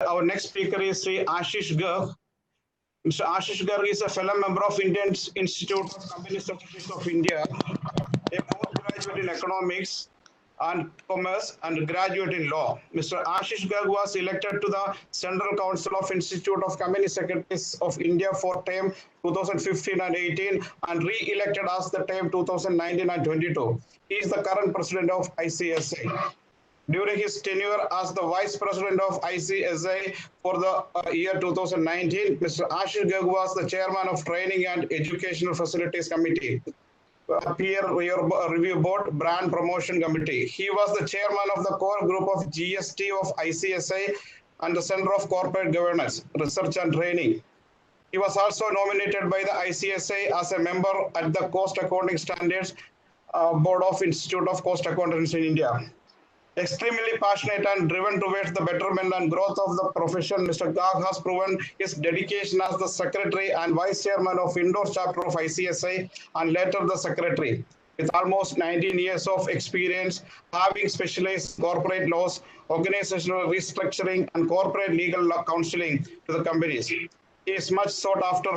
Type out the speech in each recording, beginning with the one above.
Our next speaker is Sri Ashish Garg. Mr. Ashish Garg is a fellow member of Indian Institute of Company Statistics of India, a postgraduate in economics and commerce and graduate in law. Mr. Ashish Garg was elected to the Central Council of Institute of Company Secretaries of India for term 2015 and 18 and re-elected as the term 2019 and 22. He is the current president of ICSA. During his tenure as the Vice President of ICSA for the year 2019, Mr. Ashish Garg was the Chairman of Training and Educational Facilities Committee, Peer Review Board, Brand Promotion Committee. He was the Chairman of the Core Group of GST of ICSA and the Center of Corporate Governance, Research and Training. He was also nominated by the ICSA as a member at the Cost Accounting Standards Board of Institute of Cost Accountants in India. Extremely passionate and driven towards the betterment and growth of the profession, Mr. Garg has proven his dedication as the Secretary and Vice Chairman of Indore chapter of ICSI and later the Secretary. With almost 19 years of experience, having specialized corporate laws, organizational restructuring, and corporate legal counseling to the companies. He is much sought after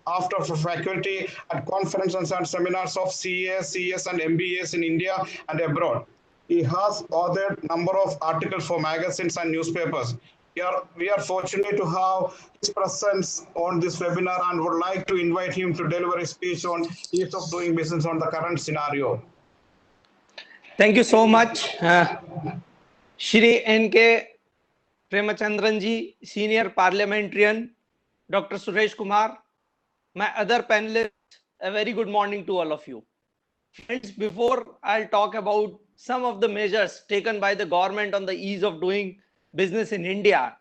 after faculty at conferences and seminars of CAS, CS, and MBAs in India and abroad. He has authored a number of articles for magazines and newspapers. We are fortunate to have his presence on this webinar and would like to invite him to deliver a speech on ease of doing business on the current scenario. Thank you so much, Shri N.K. Premachandran ji, Senior Parliamentarian, Dr. Suresh Kumar, my other panelists, a very good morning to all of you. Friends, before I'll talk about some of the measures taken by the government on the ease of doing business in India,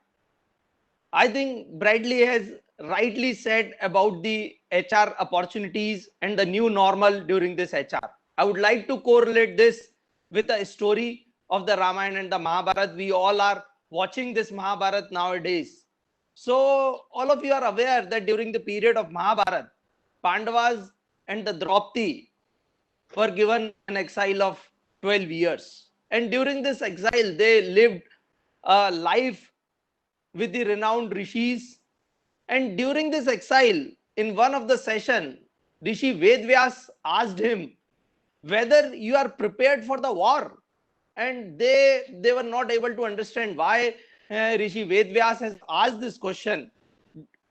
I think Bradley has rightly said about the HR opportunities and the new normal during this HR. I would like to correlate this with a story of the Ramayana and the Mahabharata. We all are watching this Mahabharata nowadays. So all of you are aware that during the period of Mahabharata, Pandavas and the Draupadi were given an exile of 12 years. And during this exile, they lived a life with the renowned rishis. And during this exile, in one of the session, Rishi Vedvyas asked him whether you are prepared for the war. And they were not able to understand why Rishi Vedvyas has asked this question.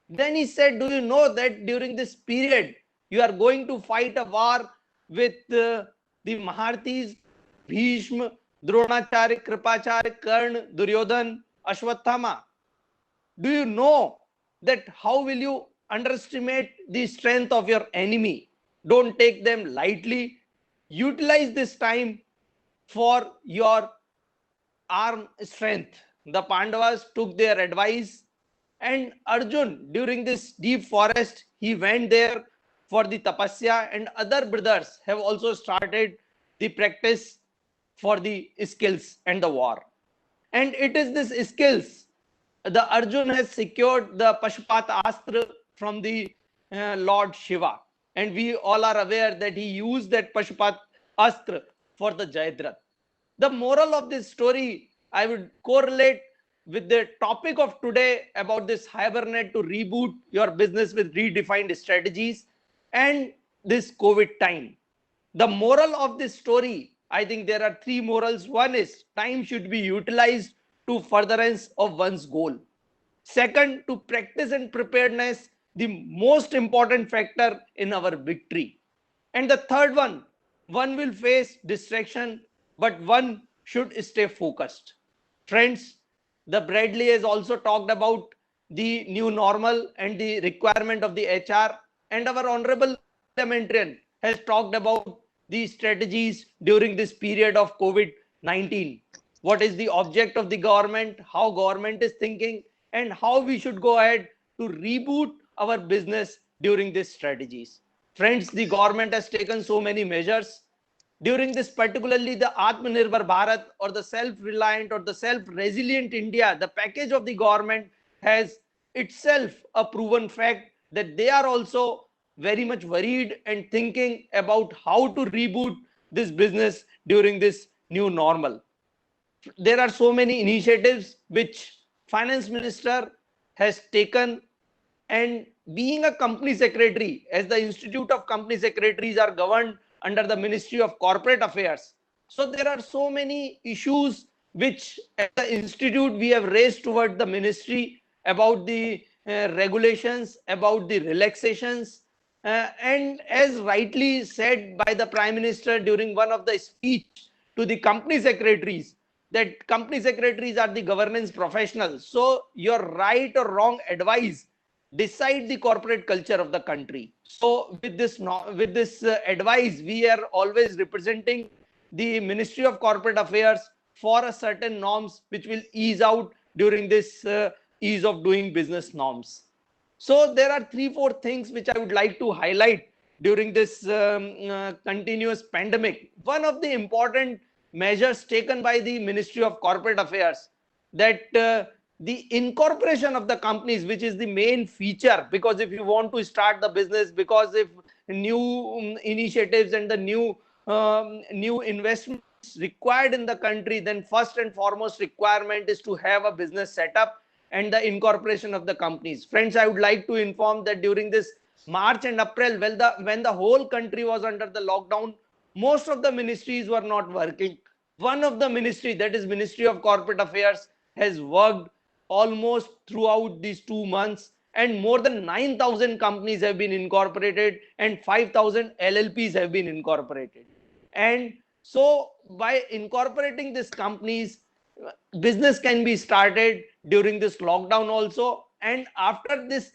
Then he said, do you know that during this period, you are going to fight a war with the Maharthis, Bhishma, Dronacharya, Kripacharya, Karna, Duryodhan, Ashwathama? Do you know that how will you underestimate the strength of your enemy? Don't take them lightly. Utilize this time for your arm strength. The Pandavas took their advice, and Arjun, during this deep forest, he went there for the tapasya, and other brothers have also started the practice for the skills and the war. And it is this skills, the Arjun has secured the Pashupat Astra from the Lord Shiva. And we all are aware that he used that Pashupat Astra for the Jayadratha. The moral of this story, I would correlate with the topic of today about this hibernate to reboot your business with redefined strategies and this COVID time. The moral of this story, I think there are three morals. One is time should be utilized to furtherance of one's goal. Second, to practice and preparedness, the most important factor in our victory. And the third one will face distraction, but one should stay focused. Friends, the Bradley has also talked about the new normal and the requirement of the HR, and our honorable parliamentarian has talked about the strategies during this period of COVID-19. What is the object of the government, how government is thinking, and how we should go ahead to reboot our business during these strategies. Friends, the government has taken so many measures. During this, particularly the Atmanirbhar Bharat or the self-reliant or the self-resilient India, the package of the government has itself a proven fact that they are also very much worried and thinking about how to reboot this business during this new normal. There are so many initiatives which finance minister has taken, and being a company secretary, as the Institute of Company Secretaries are governed under the Ministry of Corporate Affairs, so there are so many issues which as the institute we have raised toward the ministry about the regulations, about the relaxations, and as rightly said by the Prime Minister during one of the speech to the company secretaries, that company secretaries are the governance professionals. So your right or wrong advice decide the corporate culture of the country. So with this advice, we are always representing the Ministry of Corporate Affairs for a certain norms which will ease out during this ease of doing business norms. So there are 3-4 things which I would like to highlight during this continuous pandemic. One of the important measures taken by the Ministry of Corporate Affairs, that the incorporation of the companies, which is the main feature, because if you want to start the business, because if new initiatives and the new investments required in the country, then first and foremost requirement is to have a business setup and the incorporation of the companies. Friends, I would like to inform that during this March and April, when the whole country was under the lockdown, most of the ministries were not working. One of the ministry, that is Ministry of Corporate Affairs, has worked almost throughout these 2 months, and more than 9,000 companies have been incorporated and 5,000 LLPs have been incorporated. And so by incorporating these companies, business can be started during this lockdown also. And after this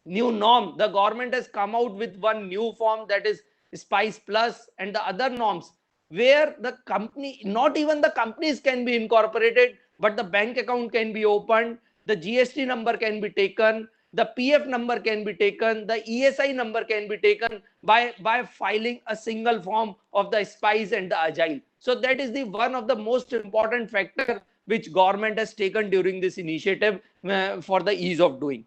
new norm, the government has come out with one new form, that is Spice Plus and the other norms, where the company, not even the companies can be incorporated, but the bank account can be opened, the GST number can be taken, the PF number can be taken, the ESI number can be taken by filing a single form of the Spice and the Agile. So that is the one of the most important factor which government has taken during this initiative for the ease of doing.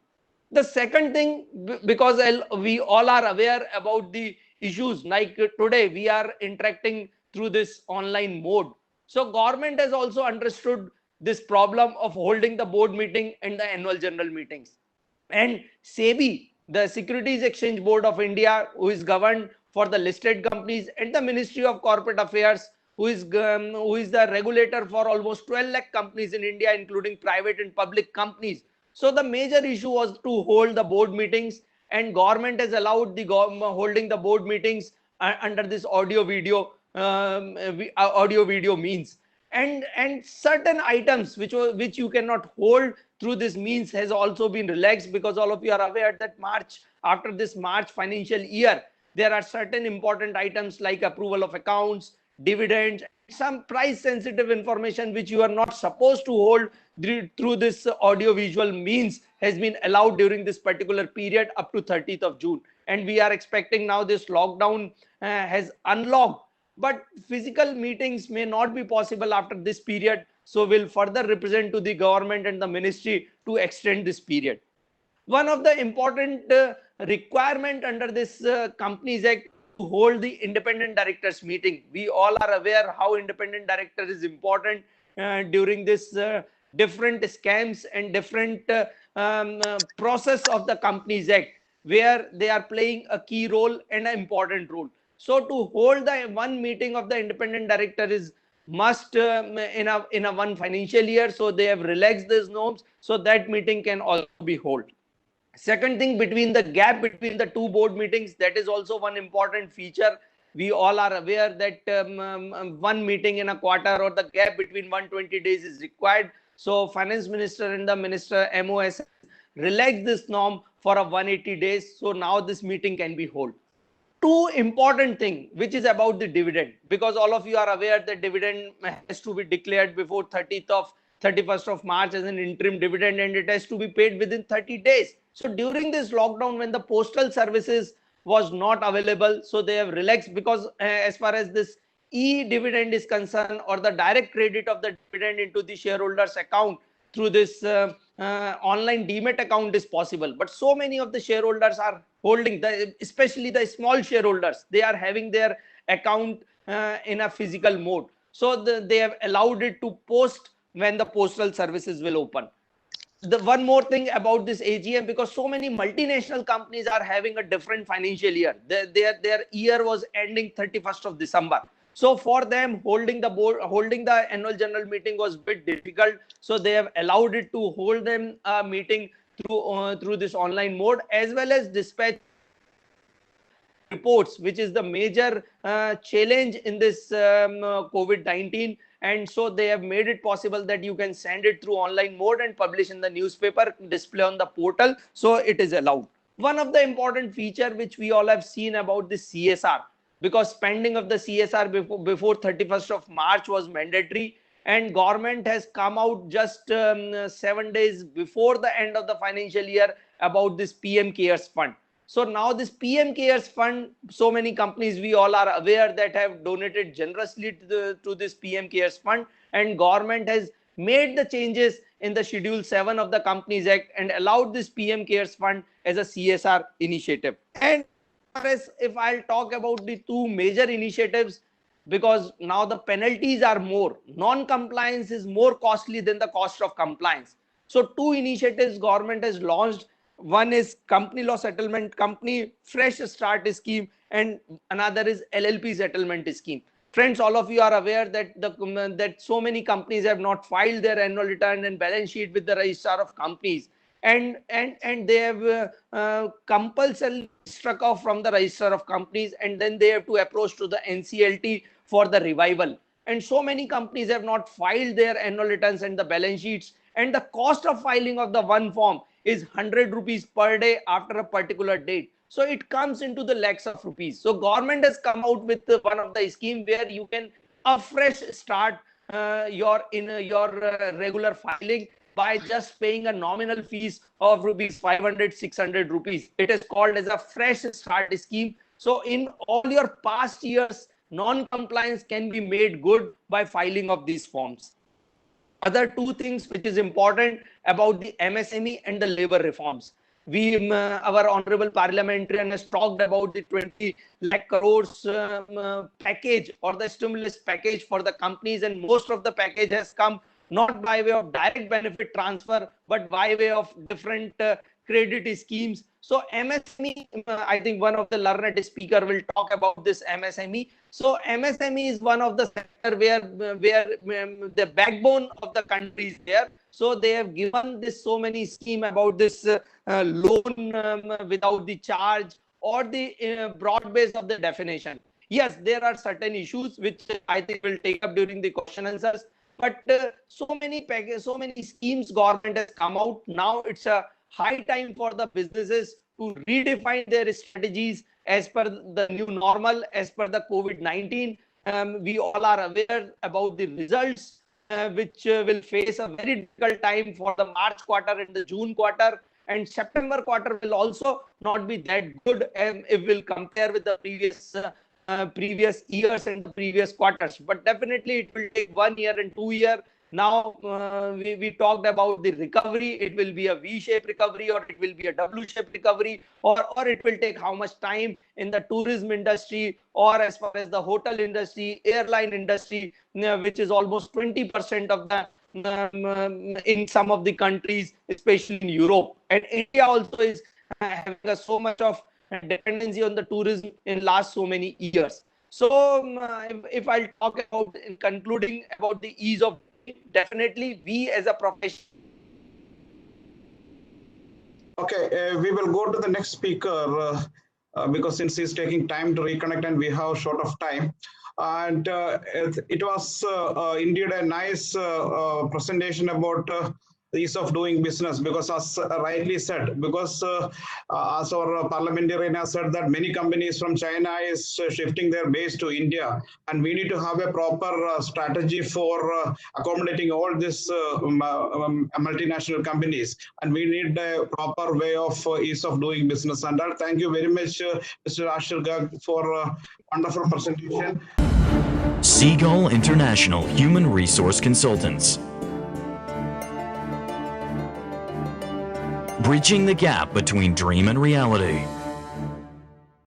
The second thing, because we all are aware about the issues, like today we are interacting through this online mode. So government has also understood this problem of holding the board meeting and the annual general meetings. And SEBI, the Securities Exchange Board of India, who is governed for the listed companies, and the Ministry of Corporate Affairs, who is the regulator for almost 12 lakh companies in India, including private and public companies. So the major issue was to hold the board meetings, and government has allowed the holding the board meetings under this audio video means. And certain items which you cannot hold through this means has also been relaxed, because all of you are aware that after this March financial year, there are certain important items like approval of accounts, dividends, some price sensitive information which you are not supposed to hold through this audio visual means has been allowed during this particular period up to 30th of June. And we are expecting now this lockdown has unlocked, but physical meetings may not be possible after this period. So we'll further represent to the government and the ministry to extend this period. One of the important requirement under this Companies Act to hold the independent directors meeting. We all are aware how independent director is important during this different scams and different process of the Companies Act, where they are playing a key role and an important role. So to hold the one meeting of the independent director is must in a one financial year. So they have relaxed these norms, so that meeting can also be held. Second thing, between the gap between the two board meetings, that is also one important feature. We all are aware that one meeting in a quarter or the gap between 120 days is required. So finance minister and the minister MOS relaxed this norm for a 180 days. So now this meeting can be held. Two important thing, which is about the dividend, because all of you are aware that dividend has to be declared before 31st of March as an interim dividend, and it has to be paid within 30 days. So during this lockdown, when the postal services was not available, so they have relaxed, because as far as this e-dividend is concerned, or the direct credit of the dividend into the shareholders account through this online demat account is possible. But so many of the shareholders are holding, especially the small shareholders, they are having their account in a physical mode. So they have allowed it to post when the postal services will open. the one more thing about this AGM, because so many multinational companies are having a different financial year. Their year was ending 31st of December. So for them, holding the annual general meeting was a bit difficult. So they have allowed it to hold them a meeting through this online mode, as well as dispatch reports, which is the major challenge in this COVID-19. And so they have made it possible that you can send it through online mode and publish in the newspaper, display on the portal. So it is allowed. One of the important feature which we all have seen about the CSR, because spending of the CSR before 31st of March was mandatory, and government has come out just 7 days before the end of the financial year about this PM Cares Fund. So now this PM Cares Fund, so many companies we all are aware that have donated generously to this PM Cares Fund, and government has made the changes in the Schedule 7 of the Companies Act and allowed this PM Cares Fund as a CSR initiative. And if I'll talk about the two major initiatives, because now the penalties are more, non-compliance is more costly than the cost of compliance. So two initiatives government has launched. One is company law settlement, company fresh start scheme, and another is LLP settlement scheme. Friends, all of you are aware that that so many companies have not filed their annual return and balance sheet with the registrar of companies, and they have compulsorily struck off from the registrar of companies, and then they have to approach to the NCLT for the revival. And so many companies have not filed their annual returns and the balance sheets, and the cost of filing of the one form is 100 rupees per day after a particular date. So it comes into the lakhs of rupees. So government has come out with one of the scheme where you can afresh start your regular filing by just paying a nominal fees of rupees 500, 600 rupees. It is called as a fresh start scheme. So in all your past years, non-compliance can be made good by filing of these forms. Other two things which is important about the MSME and the labor reforms. Our honorable parliamentarian has talked about the 20 lakh crores package or the stimulus package for the companies, and most of the package has come not by way of direct benefit transfer, but by way of different credit schemes. So MSME, I think one of the learned speaker will talk about this MSME. So MSME is one of the sector where the backbone of the country is there. So they have given this so many scheme about this loan without the charge or the broad base of the definition. Yes, there are certain issues which I think will take up during the question answers. But so many schemes government has come out. Now it's a high time for the businesses to redefine their strategies as per the new normal, as per the COVID-19. We all are aware about the results which will face a very difficult time for the March quarter and the June quarter, and September quarter will also not be that good if we'll compare with the previous years and the previous quarters. But definitely it will take 1 year and 2 years. Now we talked about the recovery. It will be a V-shaped recovery, or it will be a W-shaped recovery, or it will take how much time in the tourism industry, or as far as the hotel industry, airline industry, which is almost 20% of the in some of the countries, especially in Europe. And India also is having so much of dependency on the tourism in last so many years. So if I'll talk about, in concluding, about the ease of, definitely we as a profession. Okay, we will go to the next speaker because since he's taking time to reconnect and we have short of time. And it was indeed a nice presentation about the ease of doing business, because as rightly said, because as our parliamentarian has said that many companies from China is shifting their base to India, and we need to have a proper strategy for accommodating all these multinational companies, and we need a proper way of ease of doing business. And thank you very much, Mr. Ashish Garg, for a wonderful presentation. Seagull International Human Resource Consultants. Bridging the gap between dream and reality.